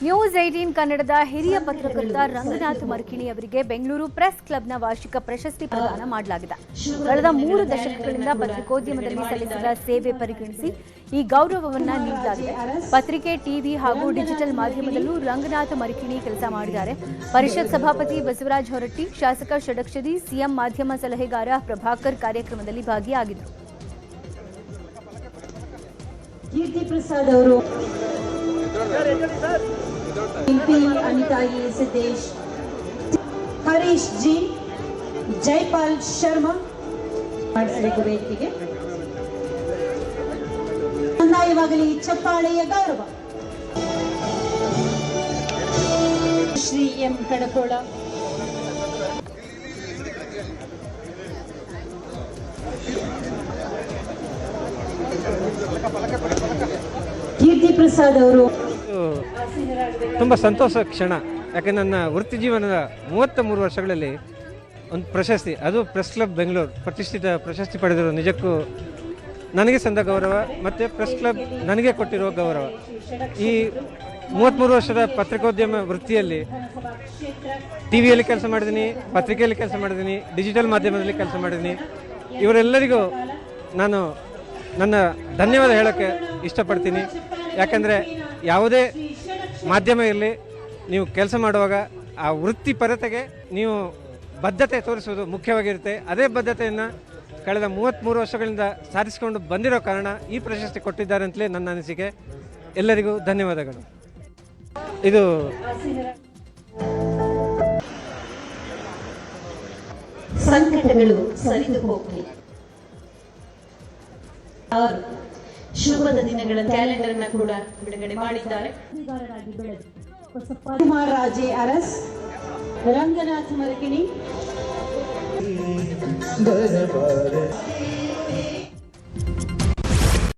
News 18 ಕನ್ನಡದ ಹಿರಿಯ ಪತ್ರಕರ್ತ ರಂಗನಾಥ್ ಮರ್ಕಿಣಿ ಅವರಿಗೆ ಬೆಂಗಳೂರು ಪ್ರೆಸ್ ಕ್ಲಬ್ನ ವಾರ್ಷಿಕ ಪ್ರಶಸ್ತಿ ಪ್ರದಾನ ಮಾಡಲಾಗಿದೆ. ಕಳೆದ 3 ದಶಕಗಳಿಂದ ಪತ್ರಿಕೋದ್ಯಮದಲ್ಲಿ ಸಲ್ಲಿಸಿದ ಸೇವೆ ಪರಿಗಣಿಸಿ ಈ ಗೌರವವನ್ನು ನೀಡಲಾಗಿದೆ. ಪತ್ರಿಕೆ, ಟಿವಿ ಹಾಗೂ ಡಿಜಿಟಲ್ ಮಾಧ್ಯಮದಲ್ಲೂ ರಂಗನಾಥ್ ಮರ್ಕಿಣಿ ಕೆಲಸ ಮಾಡಿದ್ದಾರೆ. ಪರಿಷತ್ ಸಭಾಪತಿ ಬಸವರಾಜ ಹೊರಟ್ಟಿ, ಶಾಸಕ ಷಡಕ್ಷರಿ, ಸಿಎಂ ಮಾಧ್ಯಮ ಸಲಹೆಗಾರ ಪ್ರಭಾಕರ್ ಕಾರ್ಯಕ್ರಮದಲ್ಲಿ ಭಾಗಿಯಾಗಿದ್ದರು. ಕೀರ್ತಿ ಪ್ರಸಾದ್ ಅವರು, अनिता सिद्धेश, हरीश जी, जयपाल शर्मा ವೇದಿಕೆಗೆ ಕಂದಾಯವಾಗಲಿ ಚಪ್ಪಾಳೆಯ ಗೌರವ. ಶ್ರೀ ಎಂ ಕಡಕೋಳ, ಕೀರ್ತಿ ಪ್ರಸಾದ್ ಅವರು. ತುಂಬ ಸಂತೋಷ ಕ್ಷಣ. ಯಾಕೆ ನನ್ನ ವೃತ್ತಿ ಜೀವನದ 33 ವರ್ಷಗಳಲ್ಲಿ ಒಂದು ಪ್ರಶಸ್ತಿ, ಅದು ಪ್ರೆಸ್ ಕ್ಲಬ್ ಬೆಂಗಳೂರು ಪ್ರತಿಷ್ಠಿತ ಪ್ರಶಸ್ತಿ ಪಡೆದಿರೋ ನಿಜಕ್ಕೂ ನನಗೆ ಸಂದ ಗೌರವ ಮತ್ತು ಪ್ರೆಸ್ ಕ್ಲಬ್ ನನಗೆ ಕೊಟ್ಟಿರೋ ಗೌರವ. ಈ 33 ವರ್ಷದ ಪತ್ರಿಕೋದ್ಯಮ ವೃತ್ತಿಯಲ್ಲಿ ಟಿ ವಿಯಲ್ಲಿ ಕೆಲಸ ಮಾಡಿದ್ದೀನಿ, ಪತ್ರಿಕೆಯಲ್ಲಿ ಕೆಲಸ ಮಾಡಿದ್ದೀನಿ, ಡಿಜಿಟಲ್ ಮಾಧ್ಯಮದಲ್ಲಿ ಕೆಲಸ ಮಾಡಿದ್ದೀನಿ. ಇವರೆಲ್ಲರಿಗೂ ನಾನು ನನ್ನ ಧನ್ಯವಾದ ಹೇಳೋಕ್ಕೆ ಇಷ್ಟಪಡ್ತೀನಿ. ಯಾಕೆಂದರೆ ಯಾವುದೇ ಮಾಧ್ಯಮ ಇರಲಿ, ನೀವು ಕೆಲಸ ಮಾಡುವಾಗ ಆ ವೃತ್ತಿಪರತೆಗೆ ನೀವು ಬದ್ಧತೆ ತೋರಿಸೋದು ಮುಖ್ಯವಾಗಿರುತ್ತೆ. ಅದೇ ಬದ್ಧತೆಯನ್ನು ಕಳೆದ 33 ವರ್ಷಗಳಿಂದ ಸಾಧಿಸಿಕೊಂಡು ಬಂದಿರೋ ಕಾರಣ ಈ ಪ್ರಶಸ್ತಿ ಕೊಟ್ಟಿದ್ದಾರೆ ಅಂತಲೇ ನನ್ನ ಅನಿಸಿಕೆ. ಎಲ್ಲರಿಗೂ ಧನ್ಯವಾದಗಳು. ಇದು ಸಂಕಟಗಳು ಸರಿದು ಹೋಗಲಿ. ಶುಭದ ದಿನಗಳ ಕ್ಯಾಲೆಂಡರ್ ಅನ್ನು ಕೂಡ ಬಿಡುಗಡೆ ಮಾಡಿದ್ದಾರೆ. ಕುಮಾರ್ ರಾಜೆ ಅರಸ್, ರಂಗನಾಥ್ ಮರಕಿಣಿ.